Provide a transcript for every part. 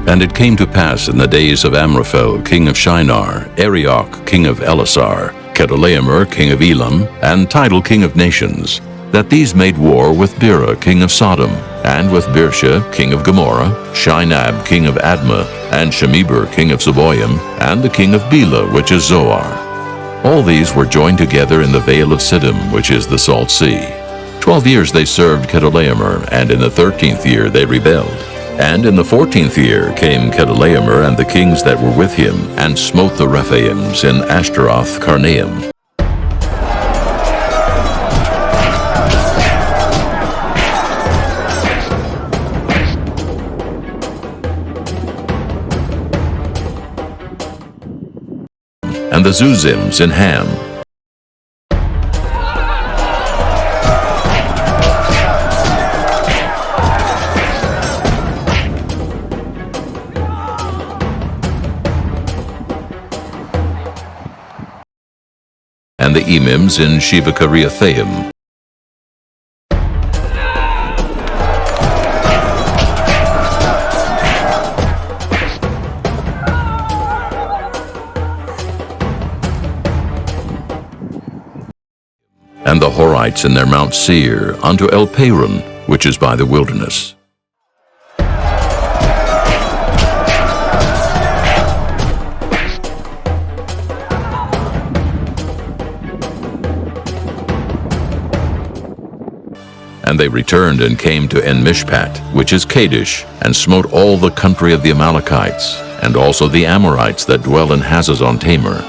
And it came to pass in the days of Amraphel, king of Shinar, Arioch, king of Elasar, Chedorlaomer, king of Elam, and Tidal, king of nations, that these made war with Bera, king of Sodom, and with Birsha, king of Gomorrah, Shinab, king of Admah, and Shemeber, king of Zeboim, and the king of Bela, which is Zoar. All these were joined together in the vale of Siddim, which is the Salt Sea. 12 years they served Chedorlaomer, and in the 13th year they rebelled. And in the 14th year came Chedorlaomer and the kings that were with him, and smote the Rephaims in Ashtaroth Karnaim. And the Zuzims in Ham. And the Emims in Sheva-Kiriathaim. And the Horites in their Mount Seir, unto El Paran, which is by the wilderness. And they returned and came to En-Mishpat, which is Kadesh, and smote all the country of the Amalekites, and also the Amorites that dwell in Hazazon Tamar.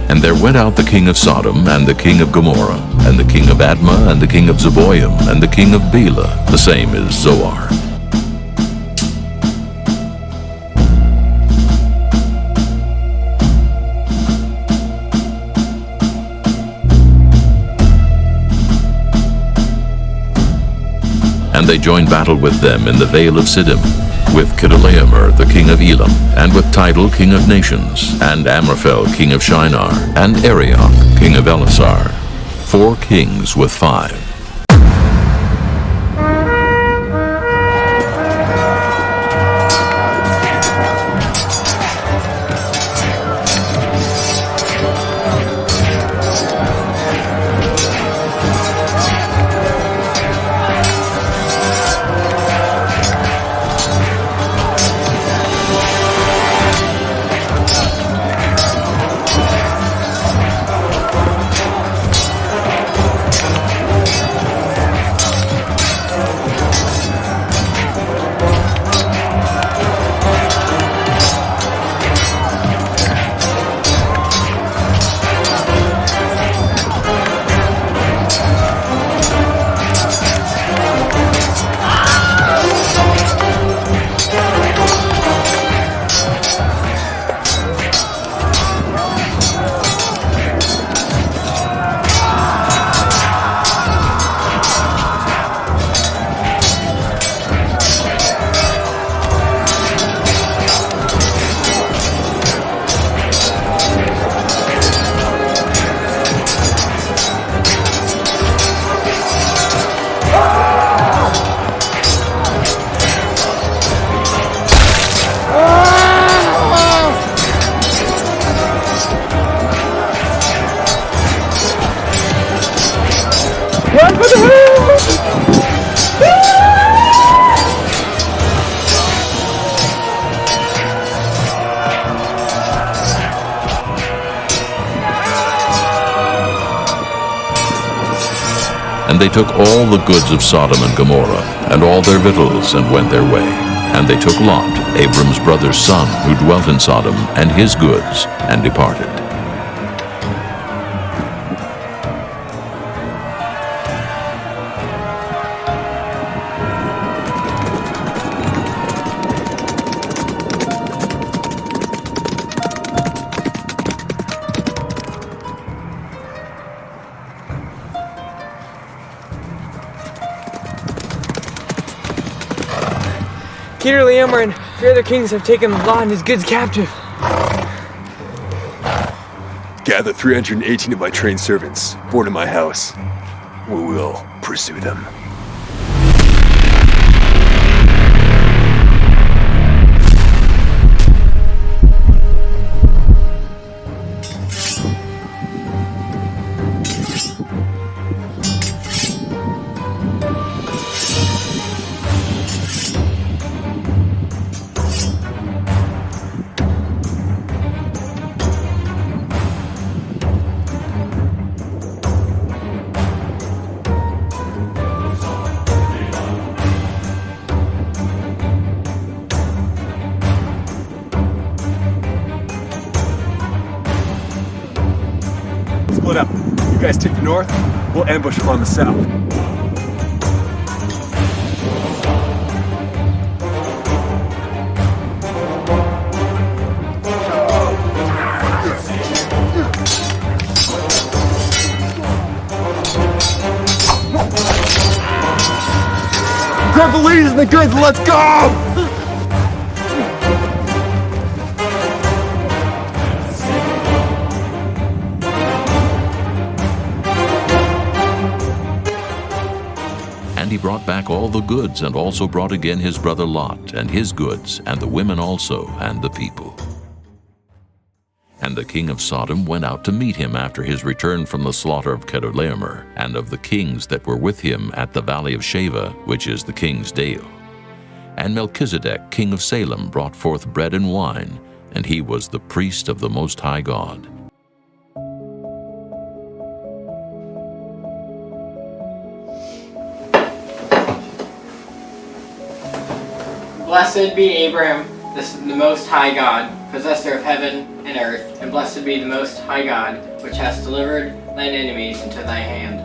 And there went out the king of Sodom, and the king of Gomorrah, and the king of Admah, and the king of Zeboim, and the king of Bela, the same is Zoar. And they joined battle with them in the vale of Siddim, with Chedorlaomer, the king of Elam, and with Tidal, king of nations, and Amraphel, king of Shinar, and Arioch, king of Elasar, 4 kings with 5. And they took all the goods of Sodom and Gomorrah, and all their victuals, and went their way. And they took Lot, Abram's brother's son, who dwelt in Sodom, and his goods, and departed. Kedorlaomer and 3 other kings have taken Lot and his goods captive. Gather 318 of my trained servants, born in my house. We will pursue them. Split up. You guys take the north, we'll ambush them on the south. Grab the ladies and the goods and let's go! And he brought back all the goods, and also brought again his brother Lot, and his goods, and the women also, and the people. And the king of Sodom went out to meet him after his return from the slaughter of Kedorlaomer, and of the kings that were with him at the valley of Shaveh, which is the king's dale. And Melchizedek, king of Salem, brought forth bread and wine, and he was the priest of the Most High God. Blessed be Abraham, the Most High God, possessor of heaven and earth, and blessed be the Most High God, which hast delivered thine enemies into thy hand.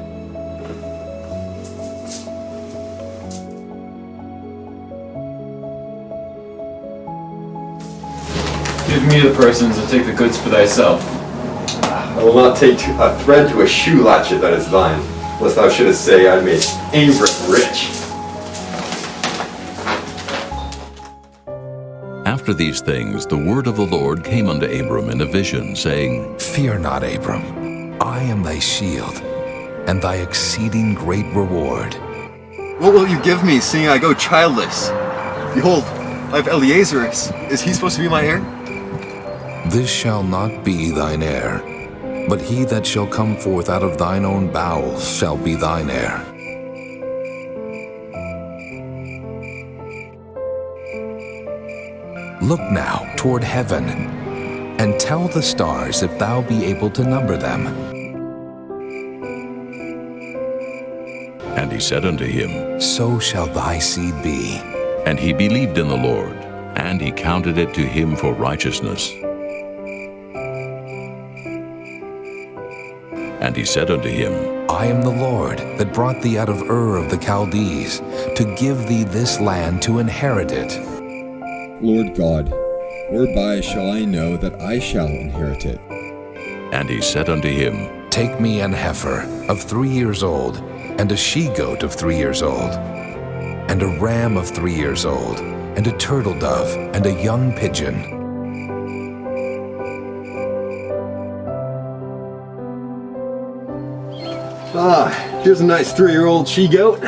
Give me the persons and take the goods for thyself. I will not take a thread to a shoe latchet that is thine, lest thou shouldest say I made Abram rich. After these things, the word of the Lord came unto Abram in a vision, saying, Fear not, Abram. I am thy shield, and thy exceeding great reward. What will you give me, seeing I go childless? Behold, I have Eliezer. Is he supposed to be my heir? This shall not be thine heir, but he that shall come forth out of thine own bowels shall be thine heir. Look now toward heaven, and tell the stars if thou be able to number them. And he said unto him, So shall thy seed be. And he believed in the Lord, and he counted it to him for righteousness. And he said unto him, I am the Lord that brought thee out of Ur of the Chaldees, to give thee this land to inherit it. Lord God, whereby shall I know that I shall inherit it? And he said unto him, Take me an heifer of 3 years old, and a she-goat of 3 years old, and a ram of 3 years old, and a turtle dove, and a young pigeon. Here's a nice 3-year-old she-goat.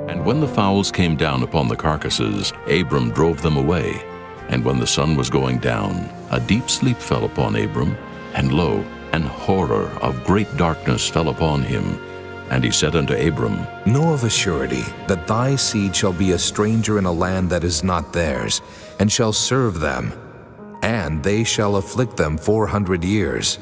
And when the fowls came down upon the carcasses, Abram drove them away. And when the sun was going down, a deep sleep fell upon Abram, and lo, an horror of great darkness fell upon him. And he said unto Abram, Know of a surety that thy seed shall be a stranger in a land that is not theirs, and shall serve them, and they shall afflict them 400 years.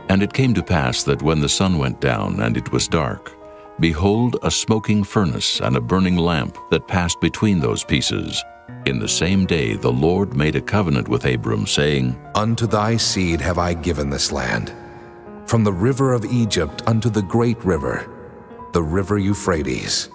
And it came to pass that when the sun went down, and it was dark, behold, a smoking furnace and a burning lamp that passed between those pieces. In the same day the Lord made a covenant with Abram, saying, Unto thy seed have I given this land, from the river of Egypt unto the great river, the river Euphrates.